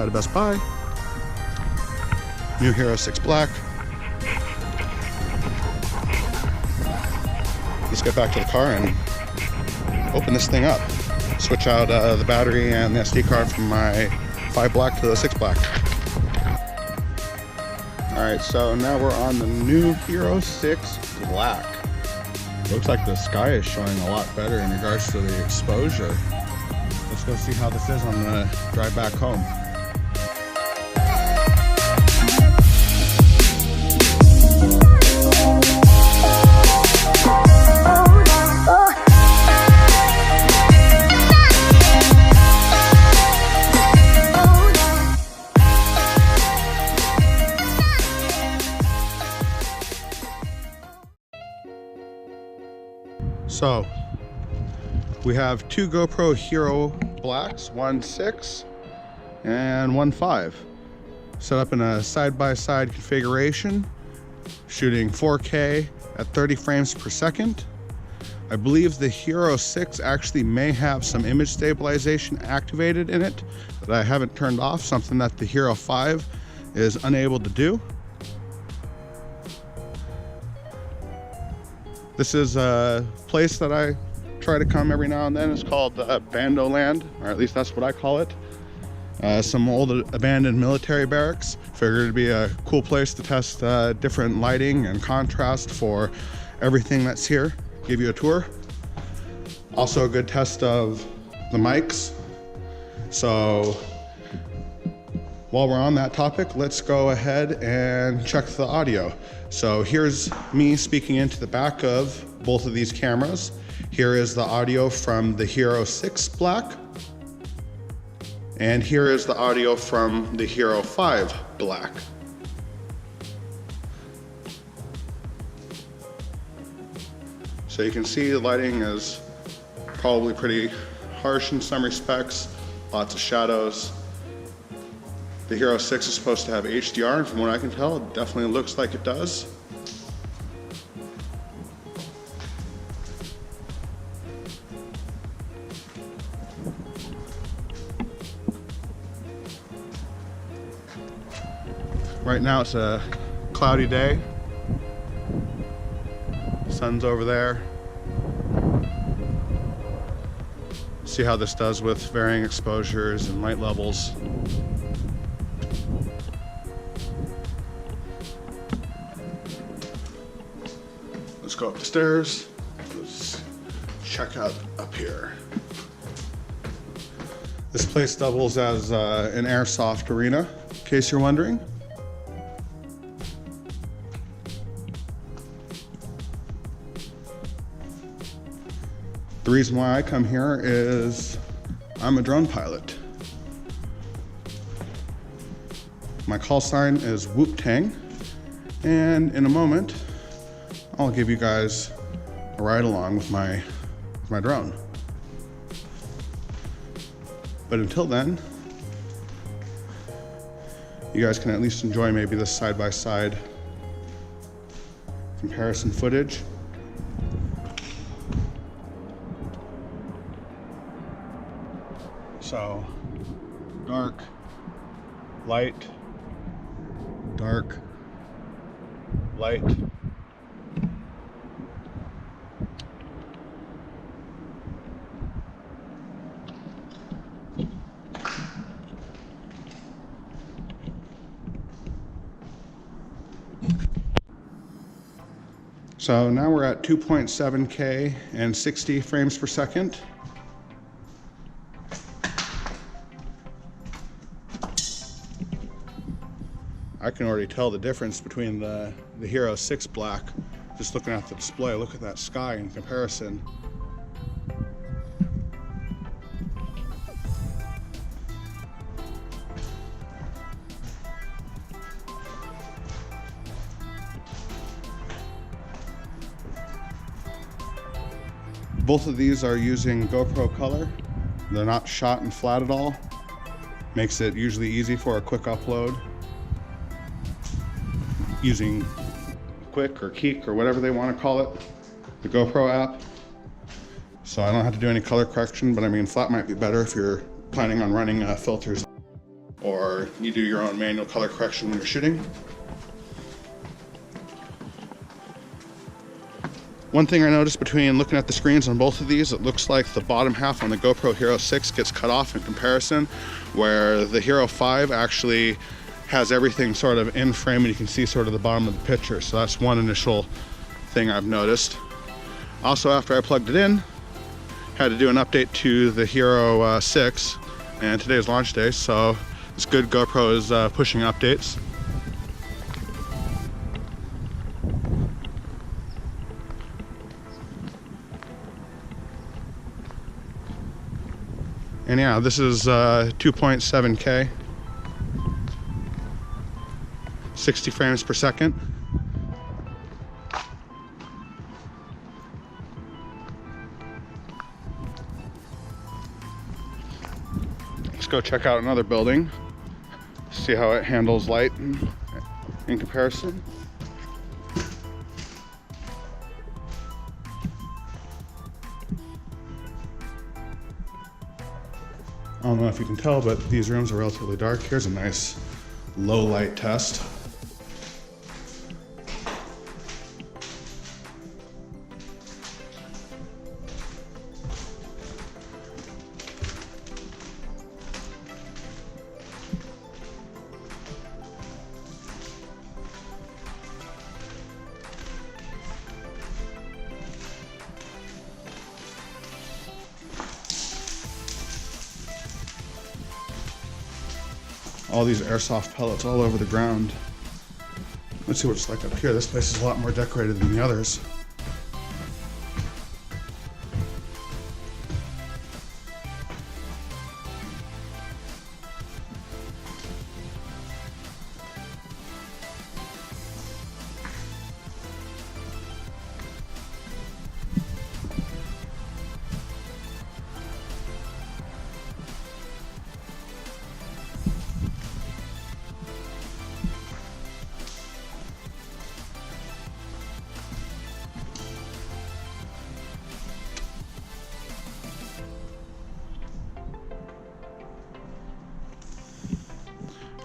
outside of Best Buy. New Hero 6 Black. Let's get back to the car and open this thing up. Switch out the battery and the SD card from my 5 Black to the 6 Black. Alright, so now we're on the new Hero 6 Black. Looks like the sky is showing a lot better in regards to the exposure. Let's go see how this is on the drive back home. So we have two GoPro Hero Blacks, one 6 and one 5, set up in a side-by-side configuration, shooting 4K at 30 frames per second. I believe the Hero 6 actually may have some image stabilization activated in it that I haven't turned off, something that the Hero 5 is unable to do. This is a place that I try to come every now and then. It's called Bando Land, or at least that's what I call it. Some old abandoned military barracks. Figured it'd be a cool place to test different lighting and contrast for everything that's here. Give you a tour. Also a good test of the mics. So while we're on that topic, let's go ahead and check the audio. So here's me speaking into the back of both of these cameras. Here is the audio from the Hero 6 Black. And here is the audio from the Hero 5 Black. So you can see the lighting is probably pretty harsh in some respects, lots of shadows. The Hero 6 is supposed to have HDR, and from what I can tell, it definitely looks like it does. Right now it's a cloudy day. Sun's over there. See how this does with varying exposures and light levels. Let's go up the stairs. Let's check out up here. This place doubles as an airsoft arena, in case you're wondering. The reason why I come here is I'm a drone pilot. My call sign is Whoop Tang, and in a moment, I'll give you guys a ride along with my drone. But until then, you guys can at least enjoy maybe this side-by-side comparison footage. So, dark, light, dark, light. So now we're at 2.7K and 60 frames per second. I can already tell the difference between the Hero 6 Black. Just looking at the display, look at that sky in comparison. Both of these are using GoPro color. They're not shot and flat at all. Makes it usually easy for a quick upload. Using Quick or Keek or whatever they want to call it, the GoPro app. So I don't have to do any color correction, but I mean flat might be better if you're planning on running filters. or you do your own manual color correction when you're shooting. One thing I noticed between looking at the screens on both of these, it looks like the bottom half on the GoPro Hero 6 gets cut off in comparison, where the Hero 5 actually has everything sort of in frame and you can see sort of the bottom of the picture. So that's one initial thing I've noticed. Also, after I plugged it in, had to do an update to the Hero 6, and today's launch day, so it's good GoPro is pushing updates. And yeah, this is 2.7K, 60 frames per second. Let's go check out another building, see how it handles light in comparison. I don't know if you can tell, but these rooms are relatively dark. Here's a nice low light test. All these airsoft pellets all over the ground. Let's see what it's like up here. This place is a lot more decorated than the others.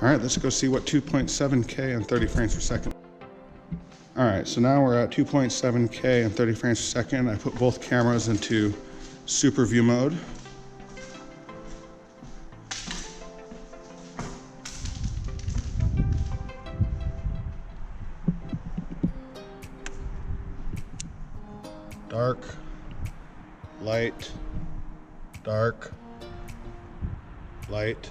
All right, let's go see what 2.7K and 30 frames per second. All right, so now we're at 2.7K and 30 frames per second. I put both cameras into super view mode. Dark, light, dark, light.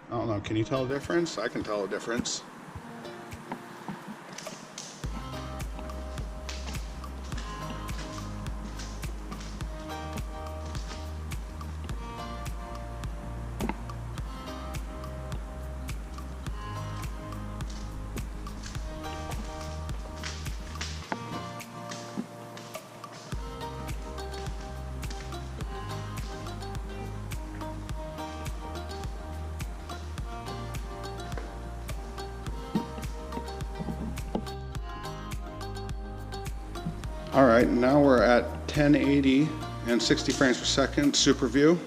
I don't know, can you tell a difference? I can tell a difference. All right, now we're at 1080 and 60 frames per second, super view.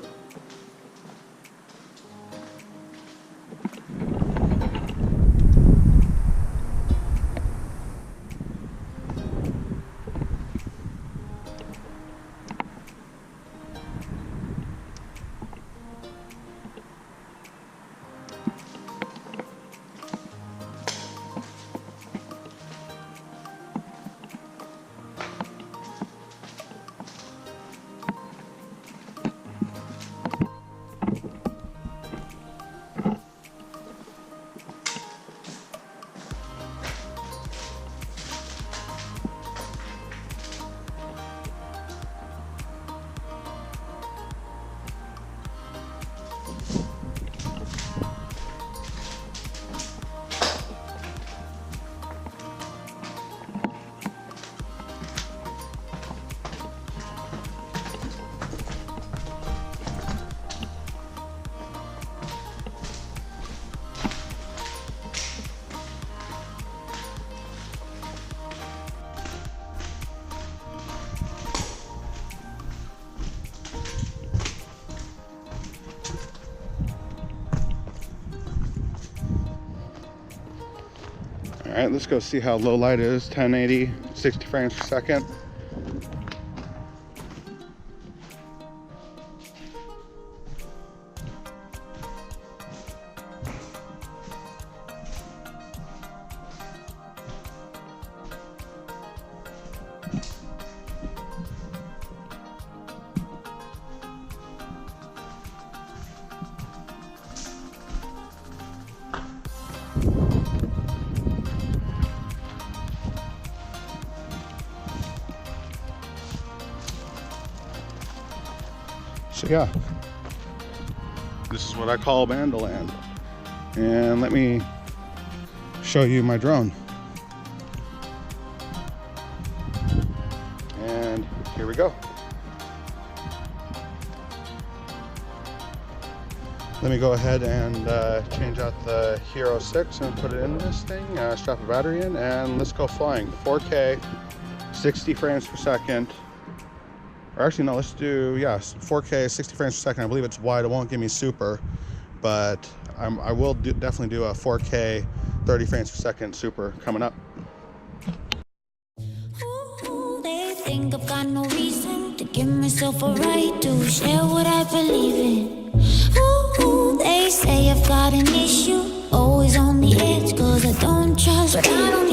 right, let's go see how low light is. 1080, 60 frames per second. So yeah, this is what I call Bandoland. And let me show you my drone. And here we go. Let me go ahead and change out the Hero 6 and put it in this thing, strap a battery in, and let's go flying. 4K, 60 frames per second. Or actually, no, let's do, yes, 4K, 60 frames per second. I believe it's wide. It won't give me super, but I will definitely do a 4K, 30 frames per second super coming up. Ooh, they think I've got no reason to give myself a right to share what I believe in. Ooh, they say I've got an issue, always on the edge, 'cause I don't trust, but I don't